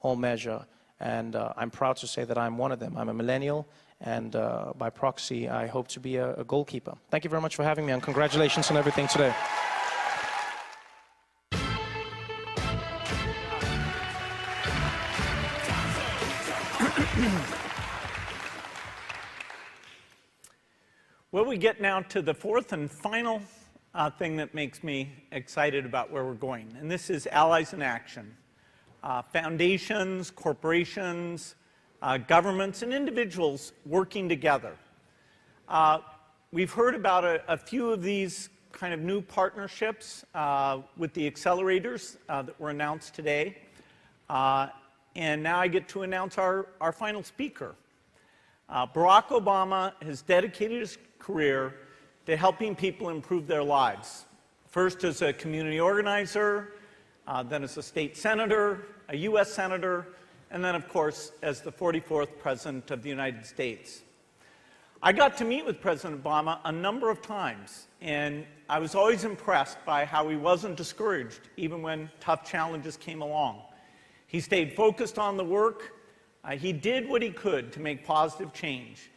all measure. And I'm proud to say that I'm one of them. I'm a millennial, and by proxy, I hope to be a goalkeeper. Thank you very much for having me, and congratulations on everything today. Well, we get now to the fourth and final thing that makes me excited about where we're going, and this is allies in action. Foundations, corporations, governments, and individuals working together. We've heard about a few of these kind of new partnerships with the accelerators that were announced today. And now I get to announce our final speaker. Barack Obama has dedicated his career to helping people improve their lives. First as a community organizer, then as a state senator, a U.S. senator, and then, of course, as the 44th President of the United States. I got to meet with President Obama a number of times, and I was always impressed by how he wasn't discouraged, even when tough challenges came along. He stayed focused on the work. He did what he could to make positive change.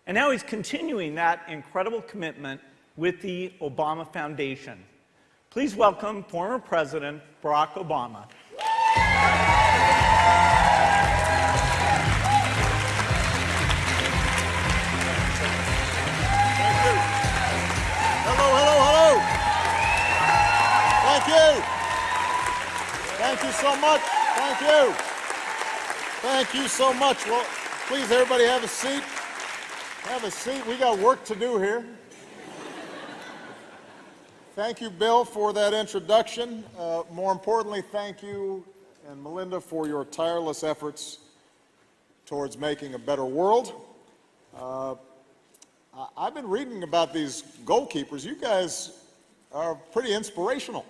And now he's continuing that incredible commitment with the Obama Foundation. Please welcome former President Barack Obama. Hello. Thank you. Thank you so much. Thank you. Thank you so much. Well, please, everybody have a seat. Have a seat. We got work to do here. Thank you, Bill, for that introduction. More importantly, thank you and Melinda for your tireless efforts towards making a better world. I've been reading about these goalkeepers. You guys are pretty inspirational.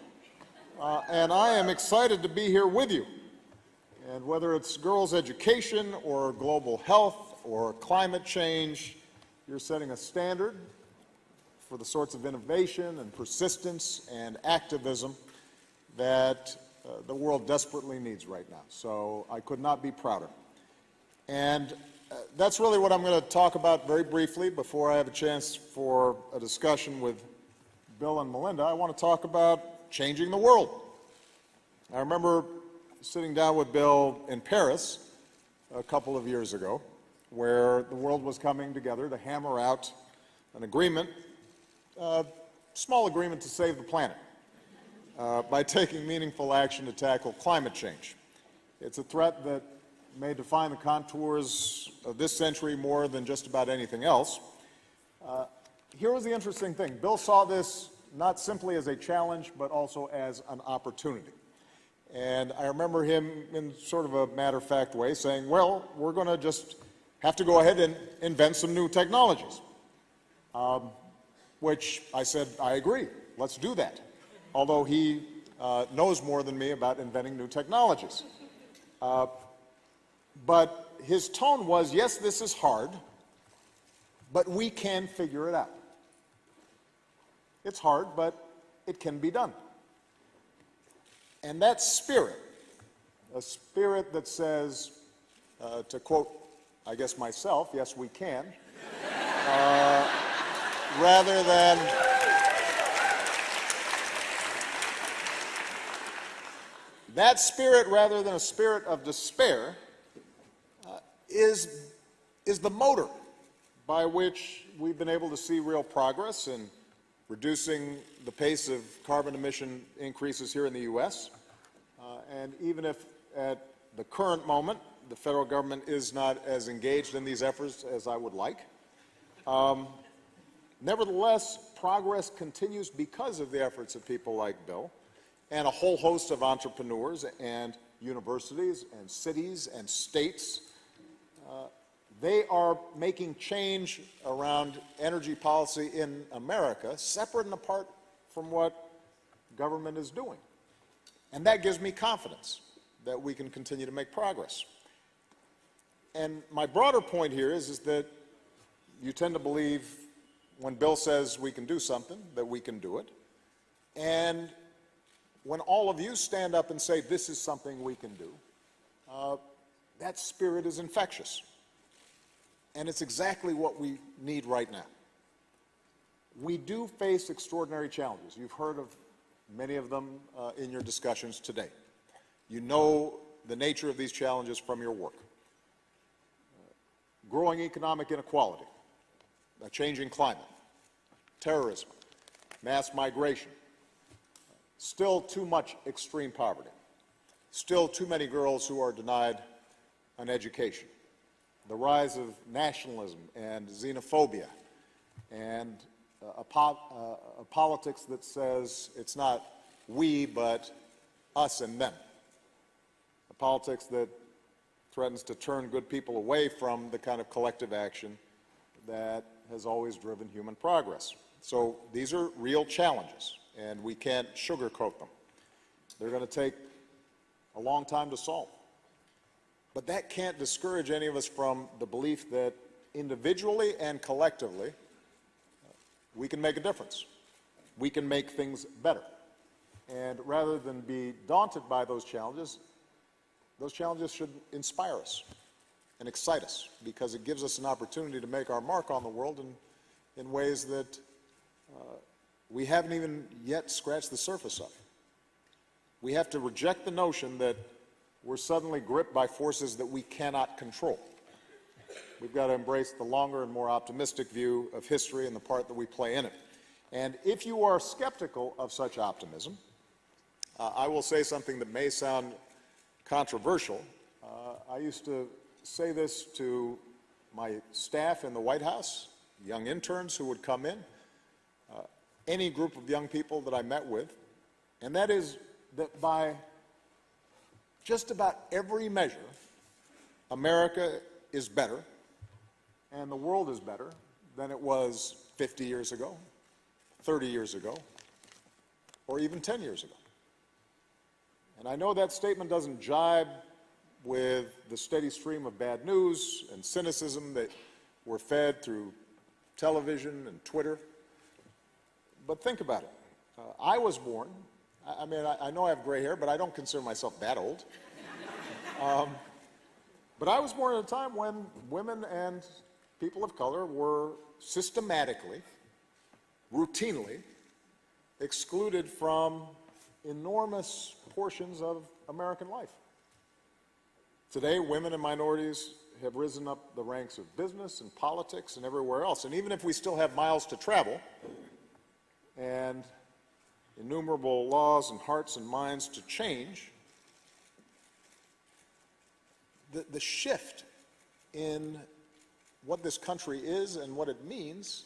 And I am excited to be here with you. And whether it's girls' education or global health or climate change, you're setting a standard for the sorts of innovation and persistence and activism that the world desperately needs right now. So I could not be prouder. And that's really what I'm going to talk about very briefly before I have a chance for a discussion with Bill and Melinda. I want to talk about changing the world. I remember sitting down with Bill in Paris a couple of years ago, where the world was coming together to hammer out an agreement, a small agreement to save the planet, by taking meaningful action to tackle climate change. It's a threat that may define the contours of this century more than just about anything else. Here was the interesting thing. Bill saw this not simply as a challenge, but also as an opportunity. And I remember him in sort of a matter-of-fact way saying, well, we're going to just have to go ahead and invent some new technologies. Which I said, I agree, let's do that. Although he knows more than me about inventing new technologies. But his tone was, yes, this is hard, but we can figure it out. It's hard, but it can be done. And that spirit, a spirit that says, to quote, I guess myself, yes, we can, rather than that spirit, rather than a spirit of despair, is the motor by which we've been able to see real progress in reducing the pace of carbon emission increases here in the U.S. And even if at the current moment the federal government is not as engaged in these efforts as I would like, nevertheless, progress continues because of the efforts of people like Bill and a whole host of entrepreneurs and universities and cities and states. They are making change around energy policy in America separate and apart from what government is doing. And that gives me confidence that we can continue to make progress. And my broader point here is that you tend to believe when Bill says we can do something, that we can do it. And when all of you stand up and say this is something we can do, that spirit is infectious. And it's exactly what we need right now. We do face extraordinary challenges. You've heard of many of them in your discussions today. You know the nature of these challenges from your work. Growing economic inequality, a changing climate, terrorism, mass migration, still too much extreme poverty, still too many girls who are denied an education, the rise of nationalism and xenophobia, and a politics that says it's not we, but us and them, a politics that threatens to turn good people away from the kind of collective action that has always driven human progress. So these are real challenges, and we can't sugarcoat them. They're going to take a long time to solve. But that can't discourage any of us from the belief that individually and collectively, we can make a difference. We can make things better. And rather than be daunted by those challenges should inspire us and excite us, because it gives us an opportunity to make our mark on the world in ways that we haven't even yet scratched the surface of. We have to reject the notion that we're suddenly gripped by forces that we cannot control. We've got to embrace the longer and more optimistic view of history and the part that we play in it. And if you are skeptical of such optimism, I will say something that may sound controversial. I used to say this to my staff in the White House, young interns who would come in, any group of young people that I met with, and that is that by just about every measure, America is better and the world is better than it was 50 years ago, 30 years ago, or even 10 years ago. And I know that statement doesn't jibe with the steady stream of bad news and cynicism that we're fed through television and Twitter. But think about it. I was born, I mean, I know I have gray hair, but I don't consider myself that old. But I was born at a time when women and people of color were systematically, routinely excluded from enormous portions of American life. Today, women and minorities have risen up the ranks of business and politics and everywhere else. And even if we still have miles to travel and innumerable laws and hearts and minds to change, the shift in what this country is and what it means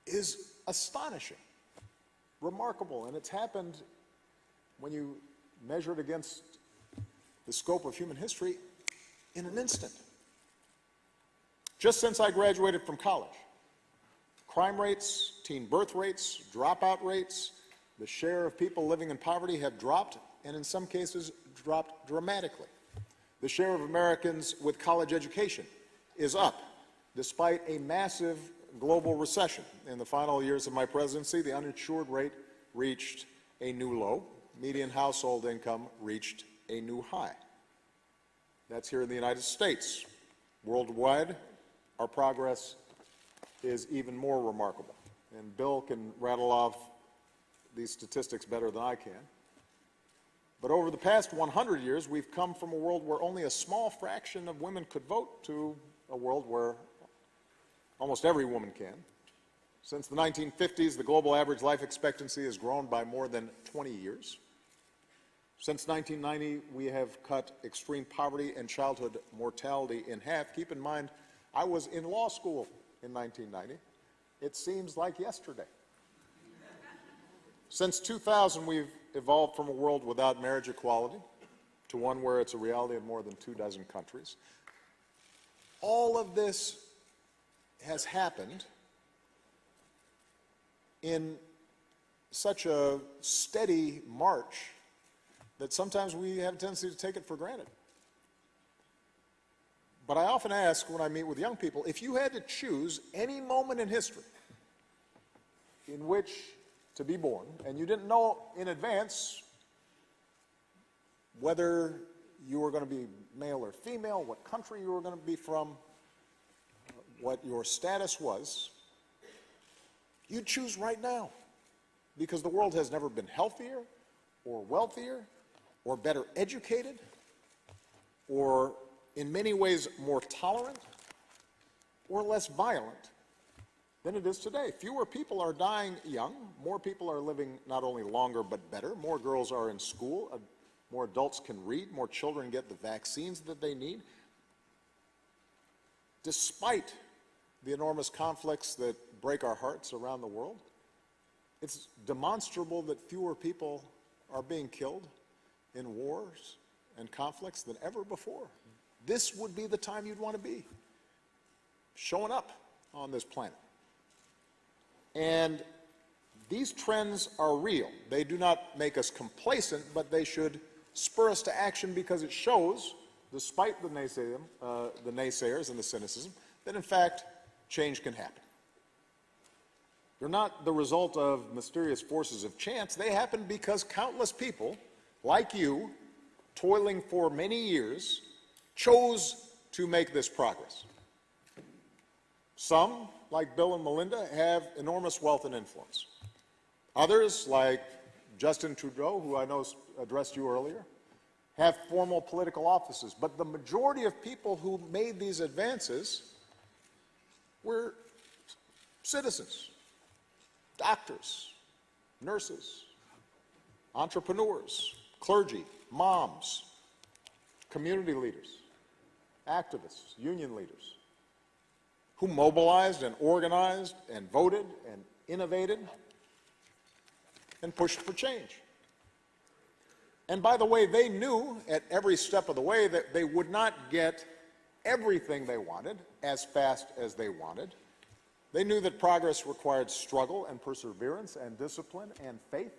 is astonishing, remarkable, and it's happened when you measure it against the scope of human history in an instant. Just since I graduated from college, crime rates, teen birth rates, dropout rates, the share of people living in poverty have dropped, and in some cases dropped dramatically. The share of Americans with college education is up, despite a massive global recession. In the final years of my presidency, the uninsured rate reached a new low. Median household income reached a new high. That's here in the United States. Worldwide, our progress is even more remarkable. And Bill can rattle off these statistics better than I can. But over the past 100 years, we've come from a world where only a small fraction of women could vote to a world where almost every woman can. Since the 1950s, the global average life expectancy has grown by more than 20 years. Since 1990, we have cut extreme poverty and childhood mortality in half. Keep in mind, I was in law school in 1990. It seems like yesterday. Since 2000, we've evolved from a world without marriage equality to one where it's a reality in more than 24 countries. All of this has happened in such a steady march that sometimes we have a tendency to take it for granted. But I often ask when I meet with young people, if you had to choose any moment in history in which to be born, and you didn't know in advance whether you were going to be male or female, what country you were going to be from, what your status was, you'd choose right now, because the world has never been healthier or wealthier or better educated or in many ways more tolerant or less violent than it is today. Fewer people are dying young. More people are living not only longer but better. More girls are in school. More adults can read. More children get the vaccines that they need. Despite the enormous conflicts that break our hearts around the world, it's demonstrable that fewer people are being killed in wars and conflicts than ever before. This would be the time you'd want to be, showing up on this planet. And these trends are real. They do not make us complacent, but they should spur us to action, because it shows, despite the naysayers and the cynicism, that in fact change can happen. They're not the result of mysterious forces of chance. They happen because countless people, like you, toiling for many years, chose to make this progress. Some, like Bill and Melinda, have enormous wealth and influence. Others, like Justin Trudeau, who I know addressed you earlier, have formal political offices. But the majority of people who made these advances were citizens, doctors, nurses, entrepreneurs, clergy, moms, community leaders, activists, union leaders, who mobilized and organized and voted and innovated and pushed for change. And by the way, they knew at every step of the way that they would not get everything they wanted as fast as they wanted. They knew that progress required struggle and perseverance and discipline and faith.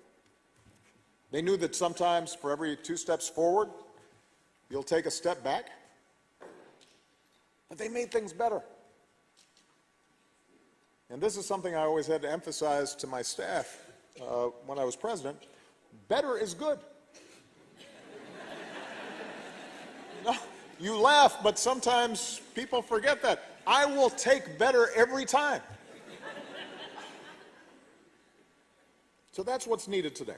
They knew that sometimes for every 2 steps forward, you'll take a step back. But they made things better. And this is something I always had to emphasize to my staff when I was president. Better is good. No, you laugh, but sometimes people forget that. I will take better every time. So that's what's needed today.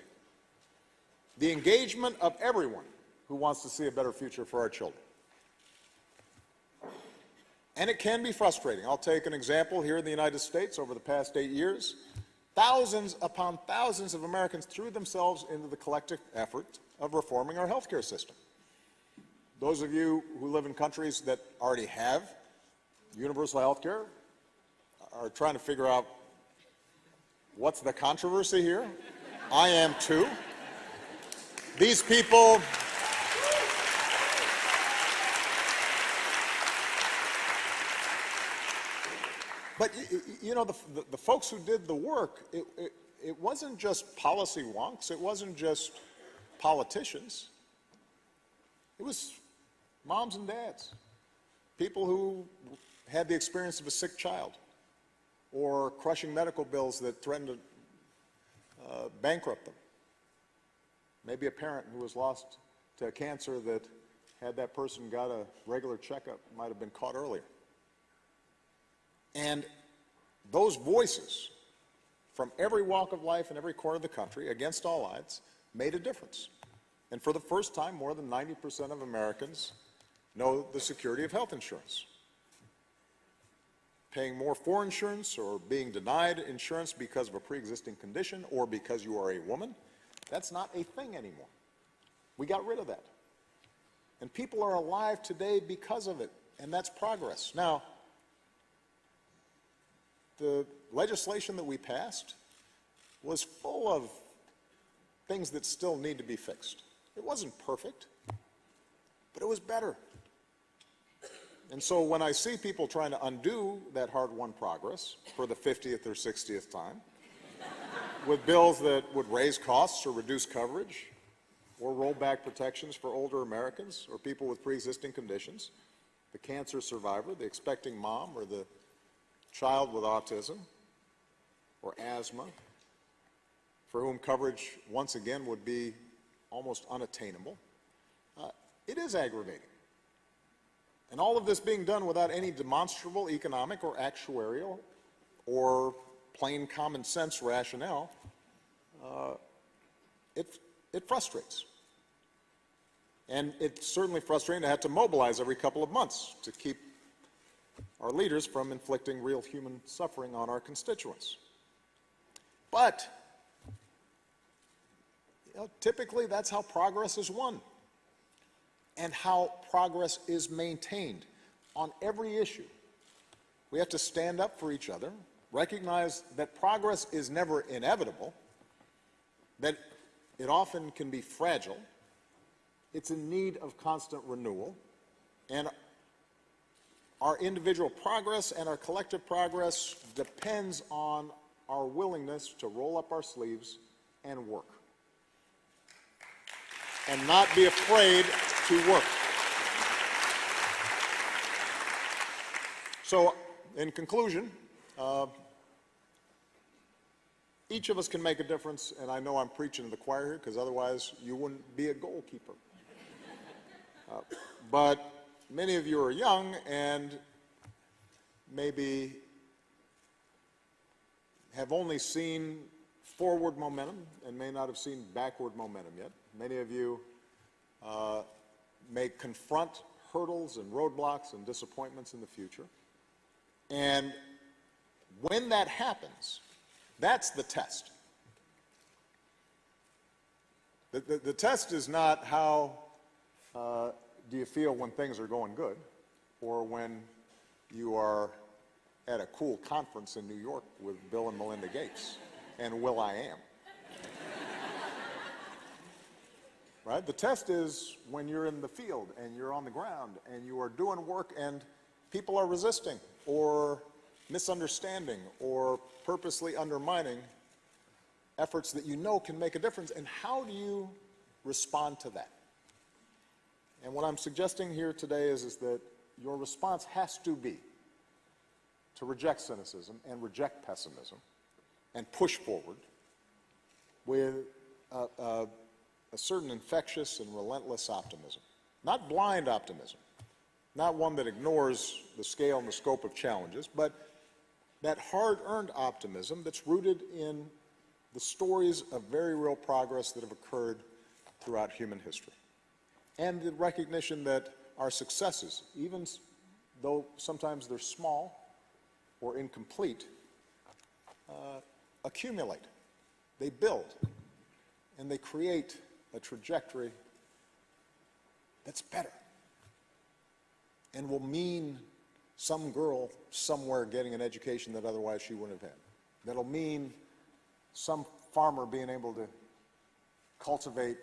The engagement of everyone who wants to see a better future for our children. And it can be frustrating. I'll take an example here in the United States. Over the past 8 years, thousands upon thousands of Americans threw themselves into the collective effort of reforming our healthcare system. Those of you who live in countries that already have universal health care are trying to figure out what's the controversy here. I am too. These people but you know, the folks who did the work, it wasn't just policy wonks, it wasn't just politicians. It was moms and dads, people who had the experience of a sick child or crushing medical bills that threatened to bankrupt them. Maybe a parent who was lost to cancer that, had that person got a regular checkup, might have been caught earlier. And those voices from every walk of life in every corner of the country, against all odds, made a difference. And for the first time, more than 90% of Americans know the security of health insurance. Paying more for insurance or being denied insurance because of a pre-existing condition or because you are a woman, that's not a thing anymore. We got rid of that. And people are alive today because of it, and that's progress. Now, the legislation that we passed was full of things that still need to be fixed. It wasn't perfect, but it was better. And so when I see people trying to undo that hard-won progress for the 50th or 60th time, with bills that would raise costs or reduce coverage, or roll back protections for older Americans or people with pre-existing conditions, the cancer survivor, the expecting mom, or the child with autism or asthma, for whom coverage once again would be almost unattainable, It is aggravating. And all of this being done without any demonstrable economic or actuarial or plain common sense rationale, it frustrates. And it's certainly frustrating to have to mobilize every couple of months to keep our leaders from inflicting real human suffering on our constituents. But typically that's how progress is won and how progress is maintained on every issue. We have to stand up for each other, recognize that progress is never inevitable, that it often can be fragile, it's in need of constant renewal, and our individual progress and our collective progress depends on our willingness to roll up our sleeves and work. And not be afraid to work. So, in conclusion, each of us can make a difference, and I know I'm preaching to the choir here because otherwise you wouldn't be a goalkeeper. But many of you are young and maybe have only seen forward momentum and may not have seen backward momentum yet. Many of you may confront hurdles and roadblocks and disappointments in the future. And when that happens, that's the test. The test is not how do you feel when things are going good or when you are at a cool conference in New York with Bill and Melinda Gates and Will.I.am. Right? The test is when you're in the field and you're on the ground and you are doing work and people are resisting or misunderstanding or purposely undermining efforts that you know can make a difference, and how do you respond to that? And what I'm suggesting here today is that your response has to be to reject cynicism and reject pessimism and push forward with a certain infectious and relentless optimism. Not blind optimism, not one that ignores the scale and the scope of challenges, but that hard-earned optimism that's rooted in the stories of very real progress that have occurred throughout human history. And the recognition that our successes, even though sometimes they're small or incomplete, accumulate, they build, and they create a trajectory that's better and will mean some girl somewhere getting an education that otherwise she wouldn't have had. That'll mean some farmer being able to cultivate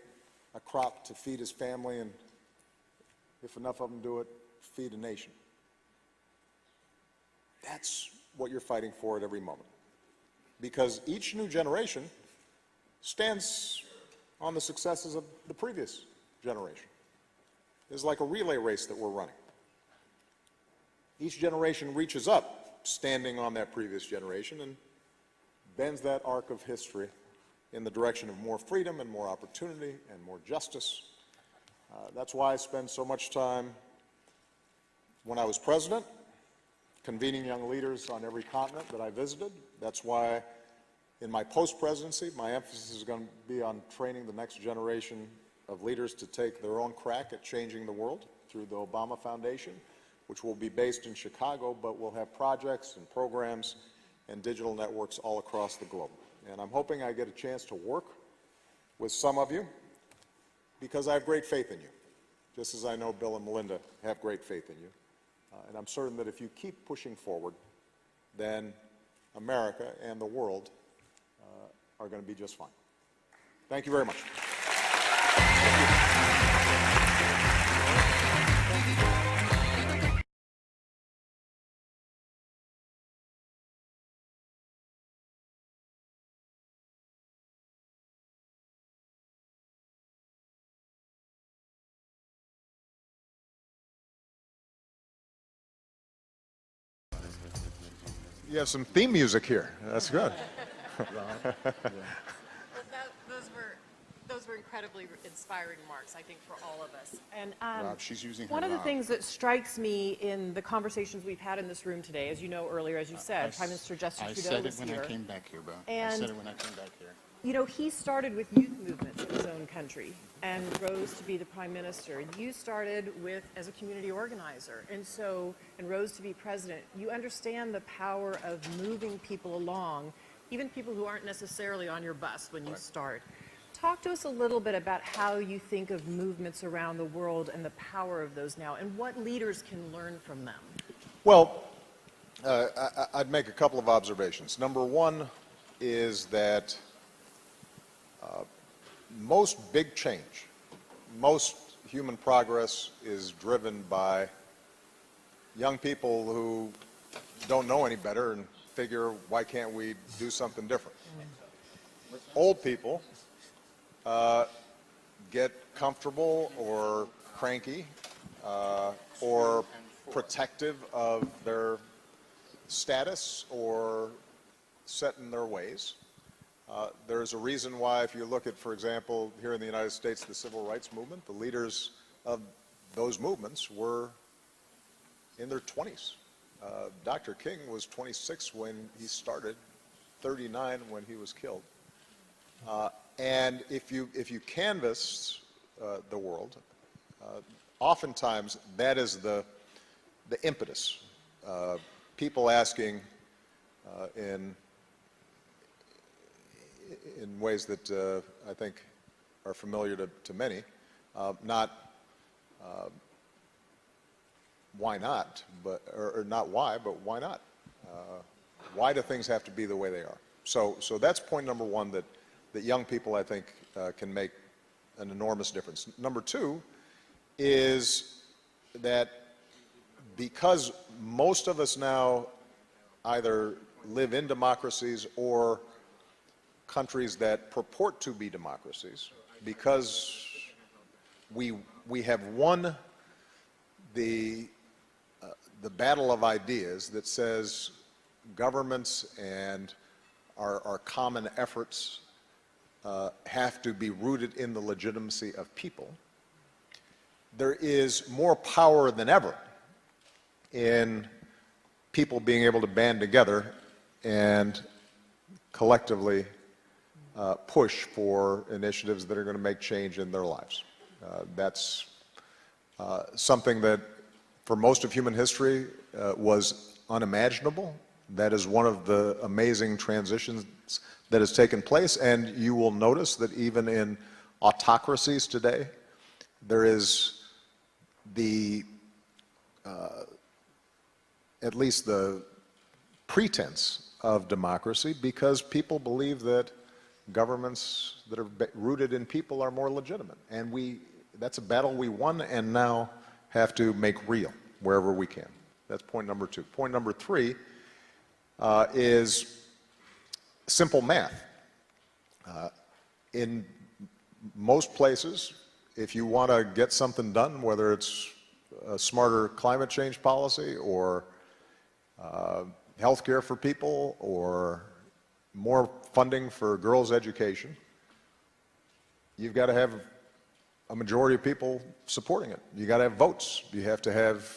a crop to feed his family and, if enough of them do it, feed a nation. That's what you're fighting for at every moment. Because each new generation stands on the successes of the previous generation. It's like a relay race that we're running. Each generation reaches up, standing on that previous generation, and bends that arc of history in the direction of more freedom and more opportunity and more justice. That's why I spend so much time, when I was president, convening young leaders on every continent that I visited. That's why in my post-presidency, my emphasis is going to be on training the next generation of leaders to take their own crack at changing the world through the Obama Foundation, which will be based in Chicago, but will have projects and programs and digital networks all across the globe. And I'm hoping I get a chance to work with some of you because I have great faith in you, just as I know Bill and Melinda have great faith in you. And I'm certain that if you keep pushing forward, then America and the world are going to be just fine. Thank you very much. You have some theme music here. That's good. Well, those were incredible. incredibly inspiring remarks, I think, for all of us. And Rob, she's using her one of the Rob. things that strikes me in the conversations we've had in this room today, as you know earlier, as you said, Prime Minister Justin Trudeau was here. I said it when I came back here, Bill. I And said it when I came back here. you know, he started with youth movements in his own country and rose to be the prime minister. You started with as a community organizer, and rose to be president. You understand the power of moving people along, even people who aren't necessarily on your bus when you start. Talk to us a little bit about how you think of movements around the world and the power of those now, and what leaders can learn from them. Well, I'd make a couple of observations. Number one is that most big change, most human progress is driven by young people who don't know any better and figure, why can't we do something different? Old people get comfortable or cranky or protective of their status or set in their ways. There's a reason why, if you look at, for example, here in the United States, the civil rights movement, the leaders of those movements were in their 20s. Dr. King was 26 when he started, 39 when he was killed. And if you canvass the world, oftentimes that is the impetus. People asking in ways that I think are familiar to many, not why not, or not why, but why not? Why do things have to be the way they are? So that's point number one, that young people, I think, can make an enormous difference. Number two is that because most of us now either live in democracies or countries that purport to be democracies, because we have won the battle of ideas that says governments and our common efforts have to be rooted in the legitimacy of people. There is more power than ever in people being able to band together and collectively push for initiatives that are going to make change in their lives. That's something that for most of human history was unimaginable. That is one of the amazing transitions that has taken place, and you will notice that even in autocracies today, there is at least the pretense of democracy, because people believe that governments that are rooted in people are more legitimate. And that's a battle we won and now have to make real wherever we can. That's point number two. Point number three is simple math. In most places, if you want to get something done, whether it's a smarter climate change policy or health care for people or more funding for girls' education, you've got to have a majority of people supporting it. You got to have votes. You have to have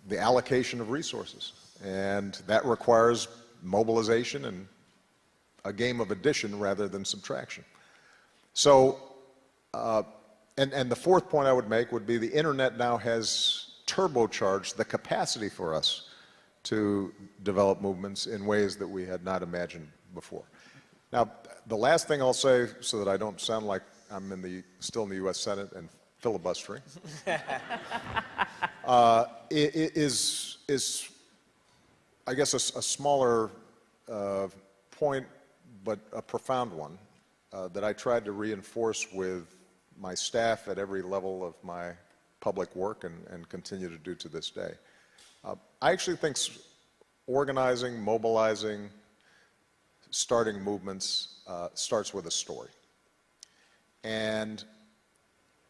the allocation of resources. And that requires mobilization and a game of addition rather than subtraction. So, and the fourth point I would make would be the internet now has turbocharged the capacity for us to develop movements in ways that we had not imagined before. Now, the last thing I'll say, so that I don't sound like I'm still in the U.S. Senate and filibustering, is I guess a smaller point, but a profound one that I tried to reinforce with my staff at every level of my public work and continue to do to this day. I actually think organizing, mobilizing, starting movements starts with a story. And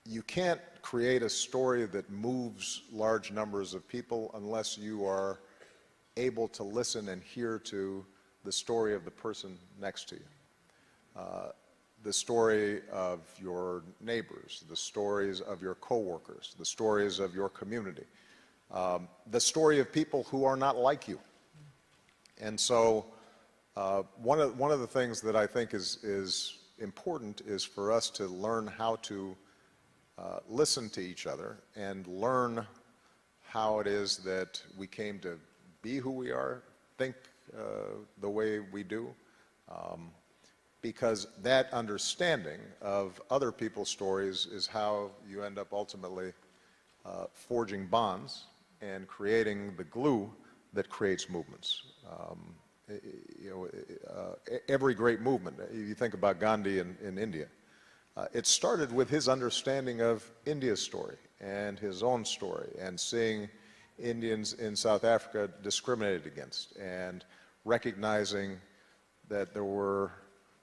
you can't create a story that moves large numbers of people unless you are able to listen and hear to the story of the person next to you. the story of your neighbors, the stories of your coworkers, the stories of your community, the story of people who are not like you. And so one of the things that I think is important is for us to learn how to listen to each other and learn how it is that we came to be who we are, think the way we do, because that understanding of other people's stories is how you end up ultimately forging bonds and creating the glue that creates movements. Every great movement, you think about Gandhi in India, it started with his understanding of India's story and his own story, and seeing Indians in South Africa discriminated against, and recognizing that there were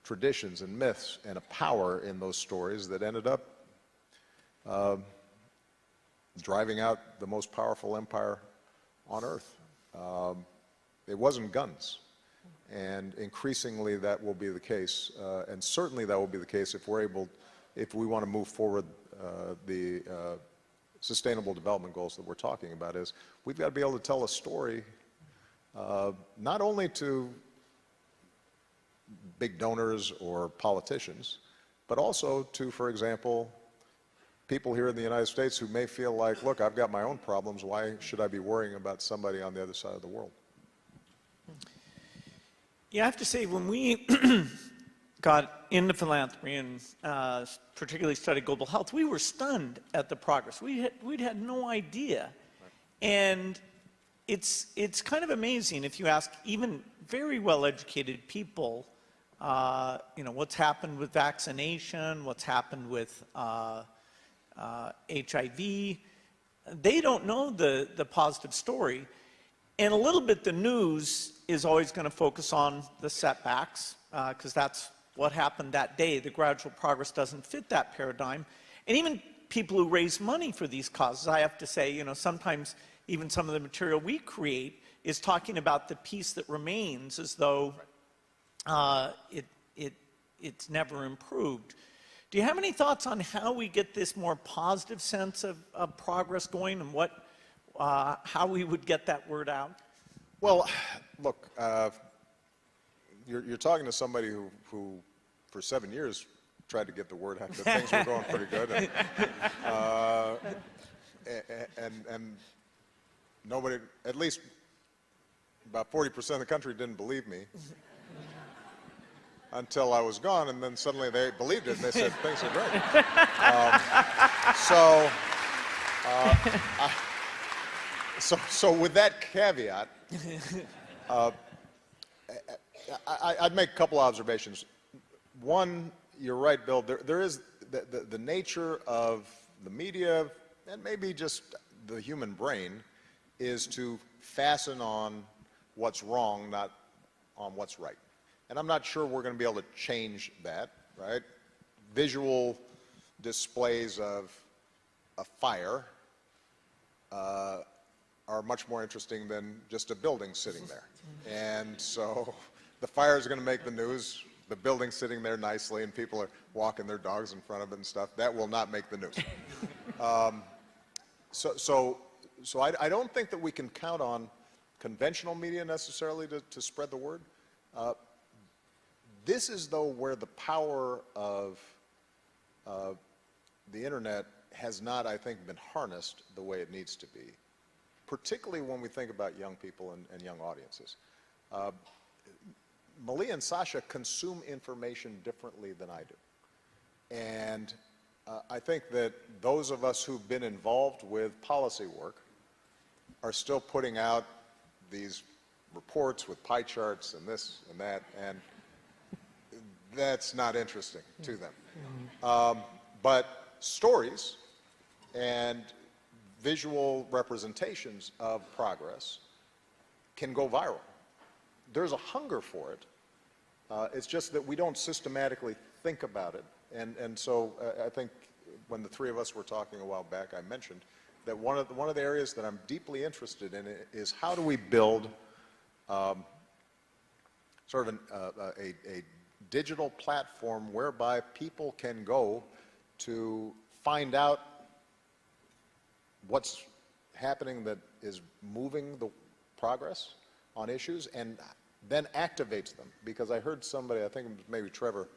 traditions and myths and a power in those stories that ended up driving out the most powerful empire on earth. It wasn't guns. And increasingly that will be the case, and certainly that will be the case if we want to move forward the sustainable development goals that we're talking about. Is we've got to be able to tell a story not only to big donors or politicians, but also to, for example, people here in the United States who may feel like, look, I've got my own problems, why should I be worrying about somebody on the other side of the world? Yeah, I have to say, when we got into philanthropy and particularly studied global health, we were stunned at the progress. We'd had no idea. And it's kind of amazing if you ask even very well-educated people, what's happened with vaccination, what's happened with HIV. They don't know the positive story. And a little bit the news is always going to focus on the setbacks, because that's what happened that day. The gradual progress doesn't fit that paradigm. And even people who raise money for these causes, I have to say, sometimes even some of the material we create is talking about the piece that remains as though it's never improved. Do you have any thoughts on how we get this more positive sense of progress going, and how we would get that word out? Well, look, you're talking to somebody who for 7 years tried to get the word out that things were going pretty good, and nobody, at least about 40% of the country, didn't believe me until I was gone, and then suddenly they believed it and they said things are great. So with that caveat, I'd make a couple observations. One, you're right, Bill, there is the nature of the media, and maybe just the human brain, is to fasten on what's wrong, not on what's right. And I'm not sure we're going to be able to change that, right? Visual displays of a fire are much more interesting than just a building sitting there. And so the fire is going to make the news, the building sitting there nicely and people are walking their dogs in front of it and stuff, that will not make the news. So I don't think that we can count on conventional media necessarily to spread the word. This is, though, where the power of the internet has not, I think, been harnessed the way it needs to be, particularly when we think about young people and young audiences. Malia and Sasha consume information differently than I do. And I think that those of us who've been involved with policy work are still putting out these reports with pie charts and this and that, and that's not interesting to them. But stories and visual representations of progress can go viral. There's a hunger for it. It's just that we don't systematically think about it. And so I think when the three of us were talking a while back, I mentioned that one of the areas that I'm deeply interested in is how do we build sort of a digital platform whereby people can go to find out what's happening that is moving the progress on issues and then activates them. Because I heard somebody, I think it was maybe Trevor,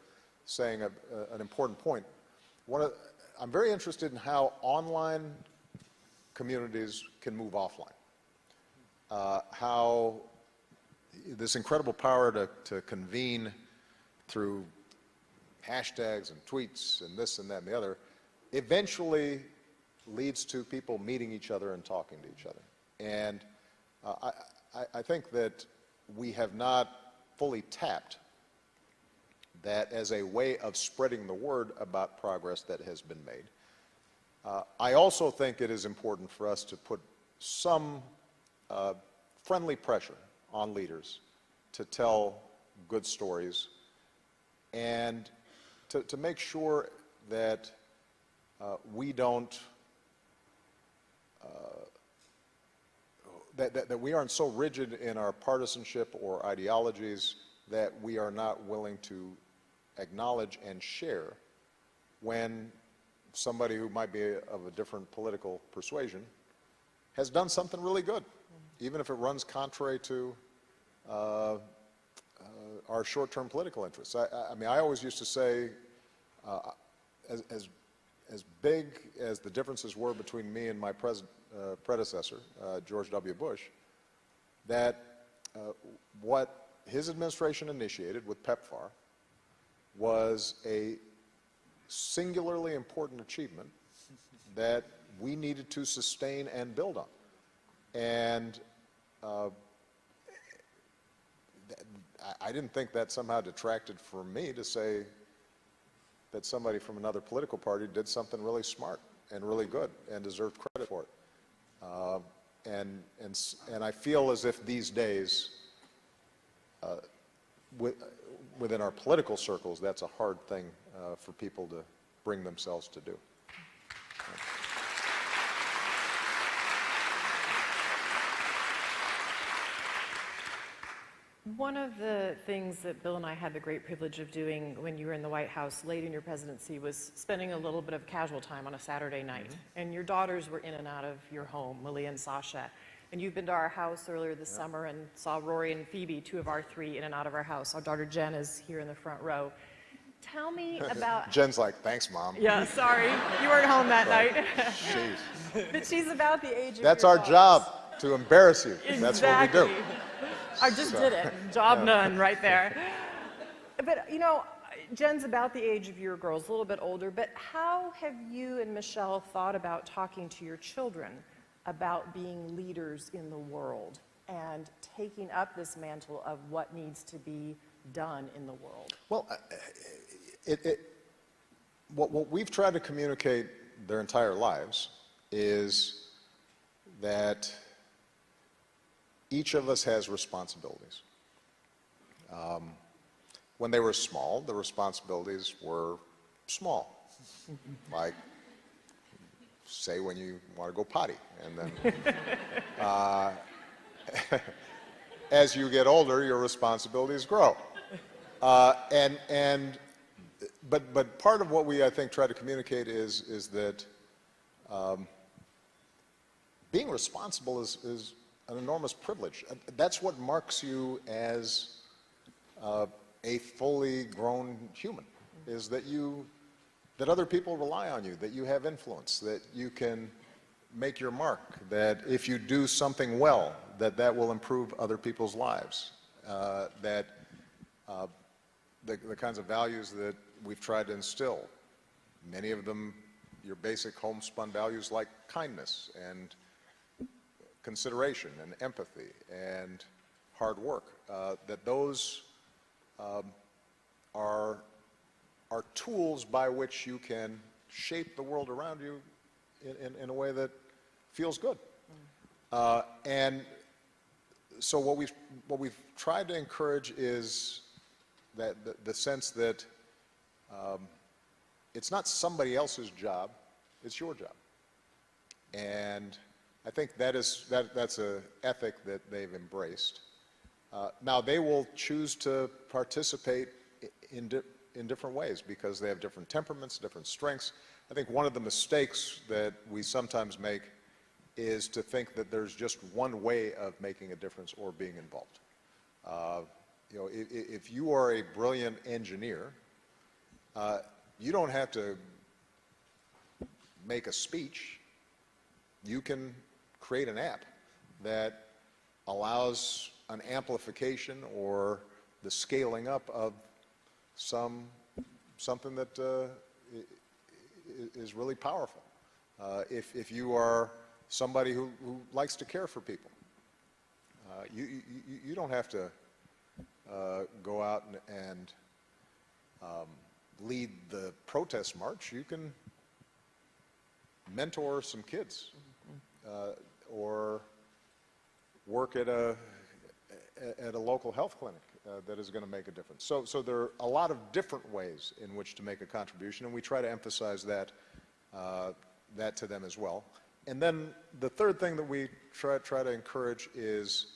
saying an important point. I'm very interested in how online communities can move offline. How this incredible power to convene through hashtags and tweets and this and that and the other eventually leads to people meeting each other and talking to each other. And I think that we have not fully tapped that as a way of spreading the word about progress that has been made. I also think it is important for us to put some friendly pressure on leaders to tell good stories and to make sure that we don't, that we aren't so rigid in our partisanship or ideologies that we are not willing to acknowledge and share when somebody who might be of a different political persuasion has done something really good, even if it runs contrary to our short-term political interests. I mean, I always used to say, as big as the differences were between me and my predecessor, George W. Bush, that what his administration initiated with PEPFAR was a singularly important achievement that we needed to sustain and build on. And I didn't think that somehow detracted from me to say that somebody from another political party did something really smart and really good and deserved credit for it. And I feel as if these days, within our political circles, that's a hard thing for people to bring themselves to do. One of the things that Bill and I had the great privilege of doing when you were in the White House late in your presidency was spending a little bit of casual time on a Saturday night. And your daughters were in and out of your home, Malia and Sasha. And you've been to our house earlier this summer and saw Rory and Phoebe, two of our three, in and out of our house. Our daughter Jen is here in the front row. Tell me about... Jen's like, thanks, Mom. Yeah, sorry. You weren't home that night. Jeez. But she's about the age of That's your our daughters. job, to embarrass you. Exactly. That's what we do. I just did it. Job done right there. But, you know, Jen's about the age of your girls, a little bit older, but how have you and Michelle thought about talking to your children about being leaders in the world and taking up this mantle of what needs to be done in the world? Well, what we've tried to communicate their entire lives is that each of us has responsibilities. When they were small, the responsibilities were small. Like, say when you want to go potty. And then, as you get older, your responsibilities grow. But part of what we, I think, try to communicate is that being responsible is an enormous privilege. That's what marks you as a fully grown human, is that that other people rely on you, that you have influence, that you can make your mark, that if you do something well, that will improve other people's lives, that the kinds of values that we've tried to instill, many of them your basic homespun values like kindness and consideration and empathy and hard work, that those are tools by which you can shape the world around you in a way that feels good. And so what we've tried to encourage is that the sense that it's not somebody else's job, it's your job. And I think that's an ethic that they've embraced. Now they will choose to participate in different ways because they have different temperaments, different strengths. I think one of the mistakes that we sometimes make is to think that there's just one way of making a difference or being involved. You know, if you are a brilliant engineer, you don't have to make a speech. You can create an app that allows an amplification or the scaling up of something that is really powerful. If you are somebody who likes to care for people, you don't have to go out and lead the protest march. You can mentor some kids or work at a local health clinic that is going to make a difference. So there are a lot of different ways in which to make a contribution, and we try to emphasize that to them as well. And then the third thing that we try to encourage is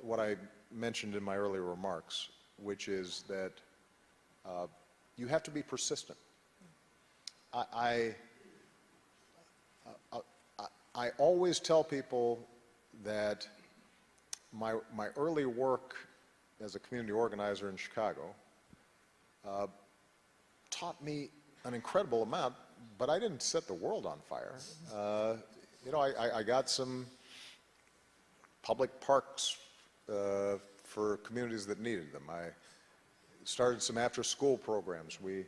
what I mentioned in my earlier remarks, which is that you have to be persistent. I always tell people that my early work as a community organizer in Chicago taught me an incredible amount, but I didn't set the world on fire. You know, I got some public parks for communities that needed them. I started some after-school programs. We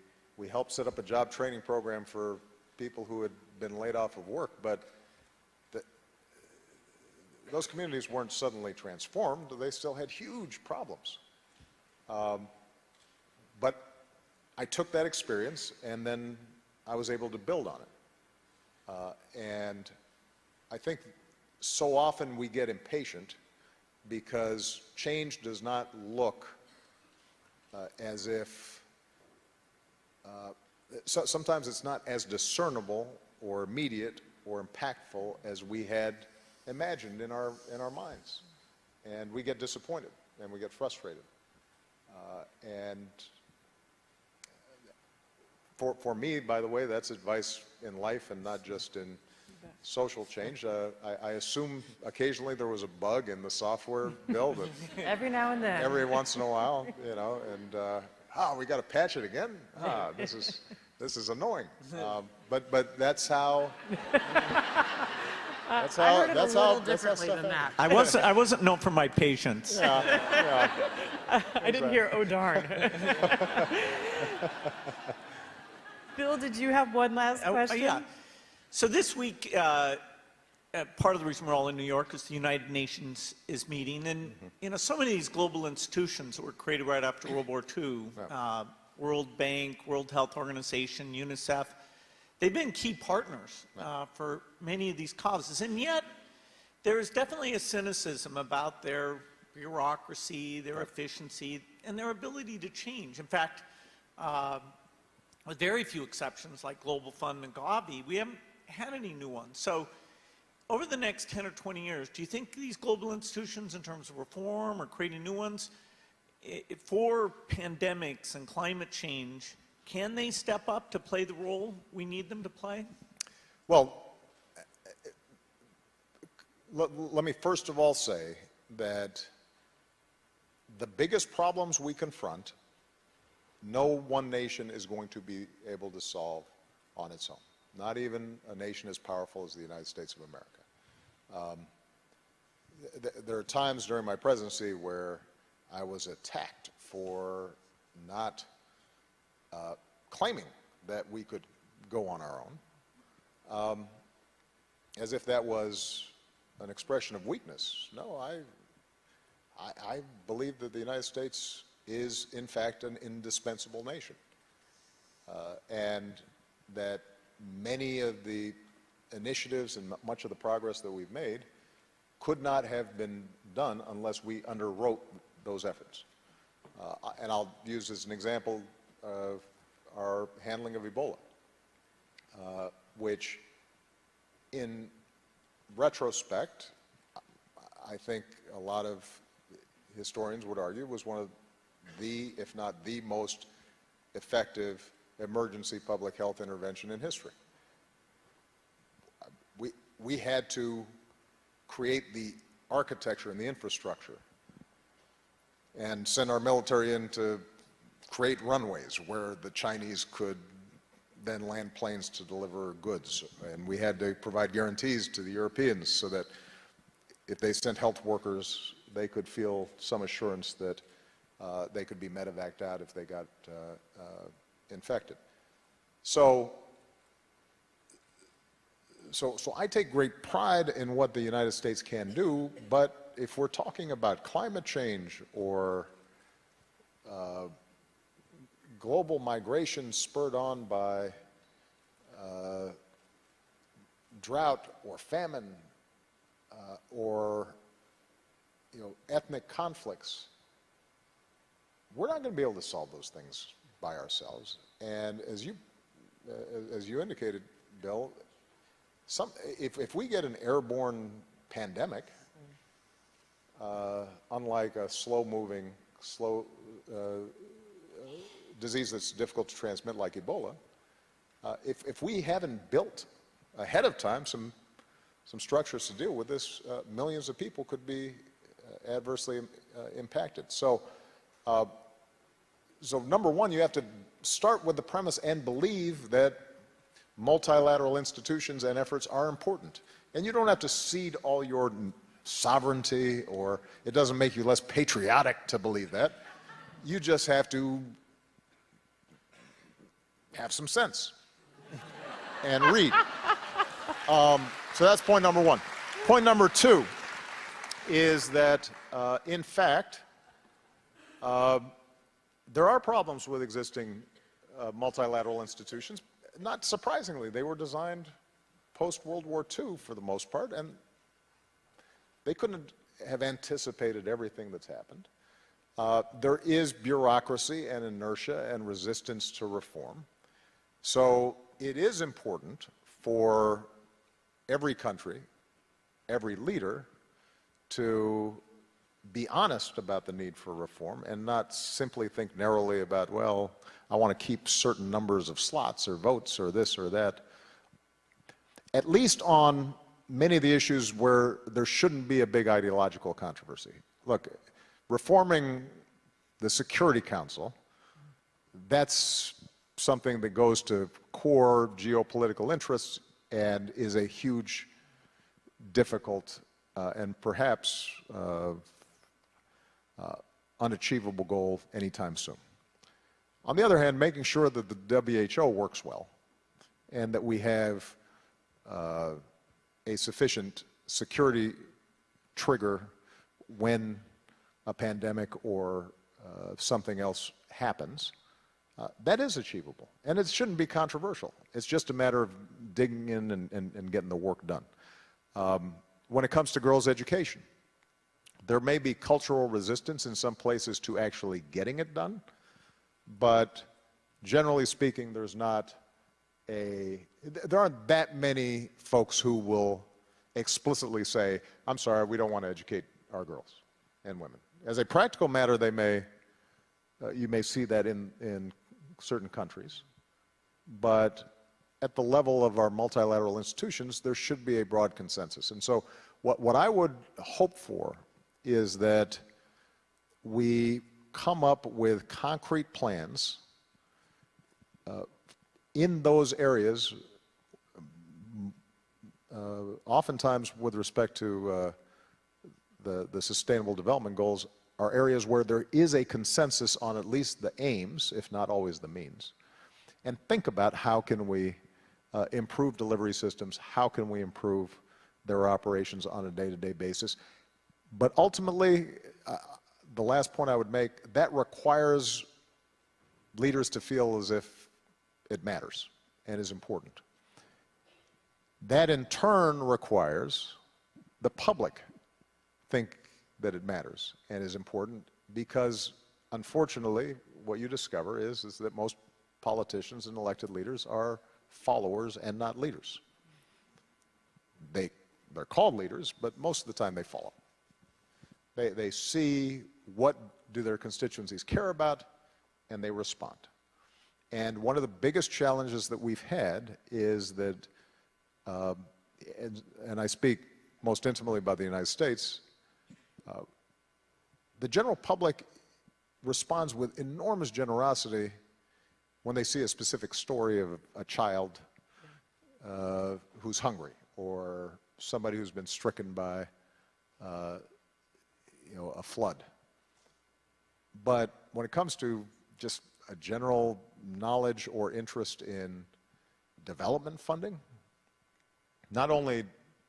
helped set up a job training program for people who had been laid off of work, but those communities weren't suddenly transformed. They still had huge problems. But I took that experience and then I was able to build on it. And I think so often we get impatient because change does not look as if, sometimes it's not as discernible or immediate or impactful as we had imagined in our minds. And we get disappointed and we get frustrated. And for me, by the way, that's advice in life and not just in social change. I assume occasionally there was a bug in the software build. Every now and then. Every once in a while, you know, and we got to patch it again. This is annoying. But that's how. I heard it a little differently than that. I wasn't known for my patience. Yeah. I didn't hear, oh darn. Bill, did you have one last question? Yeah. So this week, part of the reason we're all in New York is the United Nations is meeting. And, you know, so many of these global institutions that were created right after World War II, World Bank, World Health Organization, UNICEF, they've been key partners for many of these causes. And yet, there is definitely a cynicism about their bureaucracy, their efficiency, and their ability to change. In fact, with very few exceptions like Global Fund and Gavi, we haven't had any new ones. So over the next 10 or 20 years, do you think these global institutions in terms of reform or creating new ones for pandemics and climate change, can they step up to play the role we need them to play? Well, let me first of all say that the biggest problems we confront, no one nation is going to be able to solve on its own, not even a nation as powerful as the United States of America. There are times during my presidency where I was attacked for not claiming that we could go on our own, as if that was an expression of weakness. No, I believe that the United States is, in fact, an indispensable nation, and that many of the initiatives and much of the progress that we've made could not have been done unless we underwrote those efforts. And I'll use as an example our handling of Ebola, which in retrospect, I think a lot of historians would argue was one of the, if not the most effective emergency public health intervention in history. We had to create the architecture and the infrastructure and send our military in to create runways where the Chinese could then land planes to deliver goods. And we had to provide guarantees to the Europeans so that if they sent health workers, they could feel some assurance that they could be medevaced out if they got infected. So I take great pride in what the United States can do, but if we're talking about climate change or global migration spurred on by drought or famine or ethnic conflicts, we're not going to be able to solve those things by ourselves. And as you indicated, Bill, if we get an airborne pandemic, unlike a slow-moving, disease that's difficult to transmit like Ebola, if we haven't built ahead of time some structures to deal with this, millions of people could be adversely impacted. So number one, you have to start with the premise and believe that multilateral institutions and efforts are important. And you don't have to cede all your sovereignty, or it doesn't make you less patriotic to believe that. You just have to have some sense and read. So that's point number one. Point number two is that, in fact, there are problems with existing multilateral institutions. Not surprisingly, they were designed post-World War II for the most part, and they couldn't have anticipated everything that's happened. There is bureaucracy and inertia and resistance to reform. So it is important for every country, every leader, to be honest about the need for reform and not simply think narrowly about, well, I want to keep certain numbers of slots or votes or this or that. At least on many of the issues where there shouldn't be a big ideological controversy. Look, reforming the Security Council, that's something that goes to core geopolitical interests and is a huge, difficult, and perhaps unachievable goal anytime soon. On the other hand, making sure that the WHO works well and that we have a sufficient security trigger when a pandemic or something else happens, that is achievable. And it shouldn't be controversial. It's just a matter of digging in and getting the work done. When it comes to girls' education, there may be cultural resistance in some places to actually getting it done, but generally speaking, there aren't that many folks who will explicitly say, I'm sorry, we don't want to educate our girls and women. As a practical matter, you may see that in certain countries, but at the level of our multilateral institutions, there should be a broad consensus. And so what I would hope for is that we come up with concrete plans in those areas, oftentimes with respect to the Sustainable Development Goals, are areas where there is a consensus on at least the aims, if not always the means. And think about how can we improve delivery systems, how can we improve their operations on a day-to-day basis. But ultimately, the last point I would make, that requires leaders to feel as if it matters and is important. That in turn requires the public think that it matters and is important, because unfortunately what you discover is that most politicians and elected leaders are followers and not leaders. They're called leaders, but most of the time they follow. They see what do their constituencies care about, and they respond. And one of the biggest challenges that we've had is that, and I speak most intimately about the United States, the general public responds with enormous generosity when they see a specific story of a child who's hungry, or somebody who's been stricken by a flood. But when it comes to just a general knowledge or interest in development funding, not only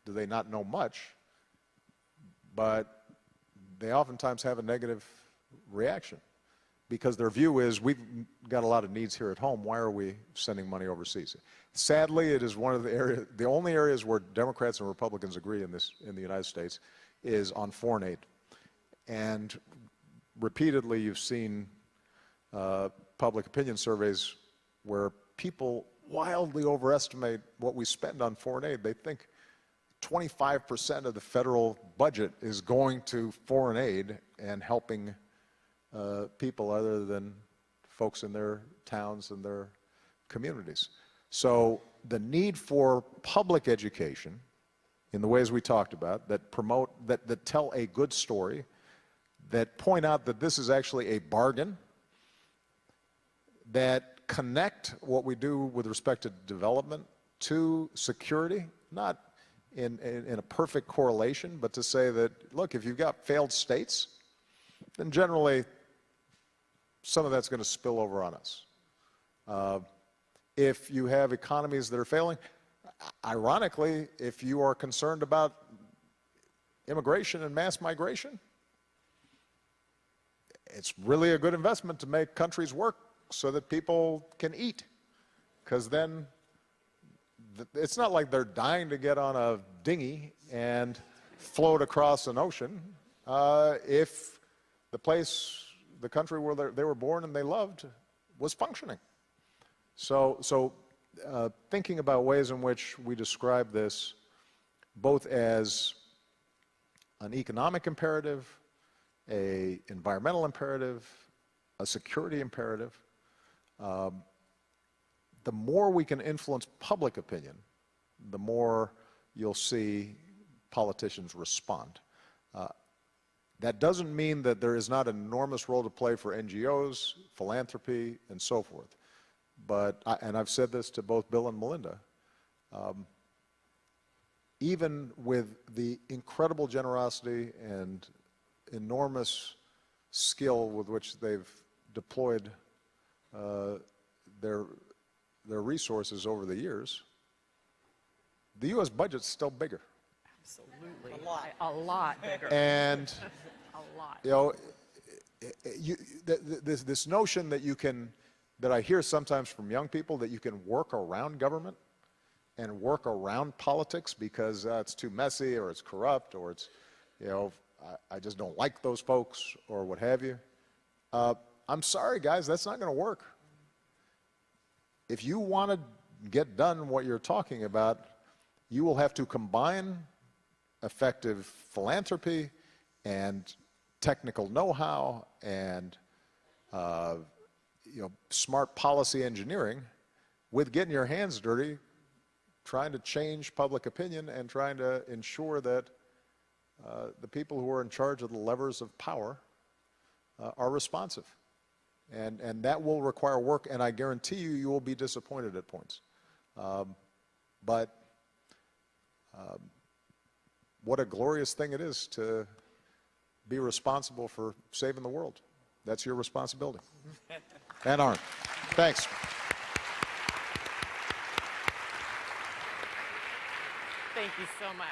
do they not know much, but they oftentimes have a negative reaction, because their view is, we've got a lot of needs here at home, why are we sending money overseas? Sadly, it is one of the only areas where Democrats and Republicans agree in the United States is on foreign aid. And repeatedly you've seen public opinion surveys where people wildly overestimate what we spend on foreign aid. They think 25% of the federal budget is going to foreign aid and helping people other than folks in their towns and their communities. So the need for public education in the ways we talked about, that promote, that tell a good story, that point out that this is actually a bargain, that connect what we do with respect to development to security, not in a perfect correlation, but to say that, look, if you've got failed states, then generally some of that's going to spill over on us. If you have economies that are failing, ironically, if you are concerned about immigration and mass migration, it's really a good investment to make countries work so that people can eat, because then it's not like they're dying to get on a dinghy and float across an ocean. If the country where they were born and they loved was functioning. So thinking about ways in which we describe this both as an economic imperative, an environmental imperative, a security imperative, the more we can influence public opinion, the more you'll see politicians respond. That doesn't mean that there is not an enormous role to play for NGOs, philanthropy, and so forth. But, and I've said this to both Bill and Melinda, even with the incredible generosity and enormous skill with which they've deployed their resources over the years, the U.S. budget's still bigger. Absolutely. A lot bigger. And, A lot. you know, this notion that you can, that I hear sometimes from young people, that you can work around government and work around politics because it's too messy, or it's corrupt, or it's, you know, I just don't like those folks, or what have you. I'm sorry, guys, that's not going to work. If you want to get done what you're talking about, you will have to combine effective philanthropy and technical know-how and you know, smart policy engineering with getting your hands dirty, trying to change public opinion and trying to ensure that the people who are in charge of the levers of power are responsive. And that will require work, and I guarantee you, you will be disappointed at points. But what a glorious thing it is to be responsible for saving the world. That's your responsibility. And Arne, thanks. Thank you so much.